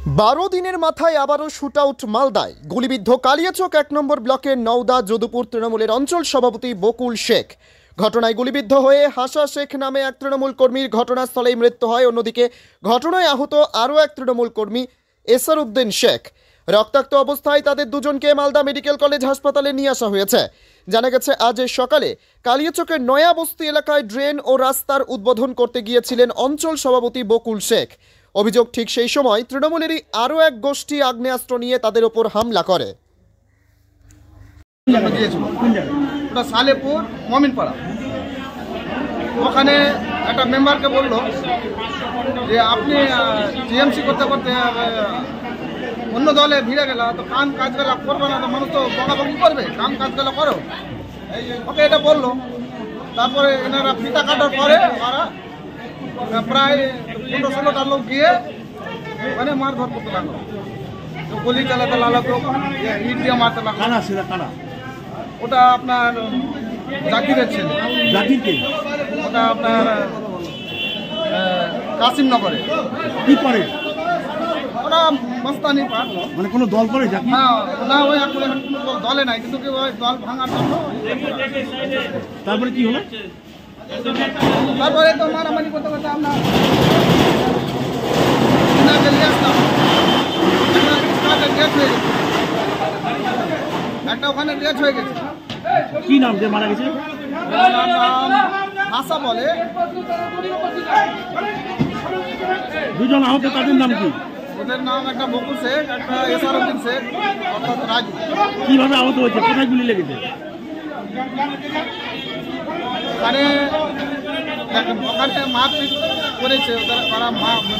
12 দিনের মাথায় আবারও শুটআউট মালদায় গুলিবিদ্ধ কালিয়াচক 1 নম্বর ব্লকের নওদা যদুপুর তৃণমূলের অঞ্চল সভাপতি বকুল শেখ। ঘটনায় গুলিবিদ্ধ হয়ে হাসা শেখ নামে এক তৃণমূল কর্মীর ঘটনাস্থলেই মৃত্যু হয়। অন্যদিকে ঘটনায় আহত আরও এক তৃণমূল কর্মী এসারউদ্দিন শেখ। রক্তাক্ত অবস্থায় তাদের দুজনকে মালদা মেডিকেল কলেজ হাসপাতালে নিয়ে আসা হয়েছে। জানা গেছে আজ সকালে কালিয়াচকের নয়া বস্তি এলাকায় ড্রেন ও রাস্তার উদ্বোধন করতে গিয়েছিলেন অঞ্চল সভাপতি বকুল শেখ। অভিযোগ, ঠিক সেই সময় তৃণমূলেরই আরও এক গোষ্ঠী আগ্নেয়াস্ত্র নিয়ে তাদের ওপর হামলা করে। ওটা সালেপুর মমিনপাড়া। ওখানে একটা মেম্বারকে বললো যে আপনি টিএমসি করতে করতে অন্য দলে ভিড়ে গেল, তো কাম কাজগুলো করবে না, তো মানুষ তো বকাবকি করবে, কাম কাজগুলো করো, ওকে এটা বললো। তারপরে এনারা ফিতা কাটার পরে ওরা প্রায় 15-16টা লোক গিয়ে মানে মারধর করতে লাগলো, গুলি চালাতে লাগলো, ইট দিয়ে মারতে লাগলো। কানা ওটা আপনার জাকিরের ছেলে। জাকিরকে? ওটা আপনার কাসিমনগরে। কি করে ওটা মস্তানি পার, মানে কোনো দল করে জাকির? হ্যাঁ, না ওই এখন কোনো দলে নাই, কিন্তু কি ওই দল ভাঙার জন্য। তারপরে কি হলো? তারপরে তো মারামারি করতে করতে আমরা নিয়ে আসলাম। একটা ওখানে ডেথ হয়ে গেছে। কি নাম যে মারা গেছে? ভাষা বলে। দুজন আহত, তাদের নাম কি? ওদের নাম একটা বকুল শেখ, একটা এসারউদ্দিন শেখ, অর্থাৎ রাজু। কিভাবে আহত হয়েছে? কোথায় গুলি লেগেছে? ওখানে মারপিট করেছে, ওরা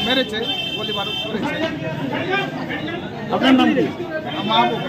মেরেছে, গুলি বারুদ করেছে। আপনার নাম কি? মাহবুব।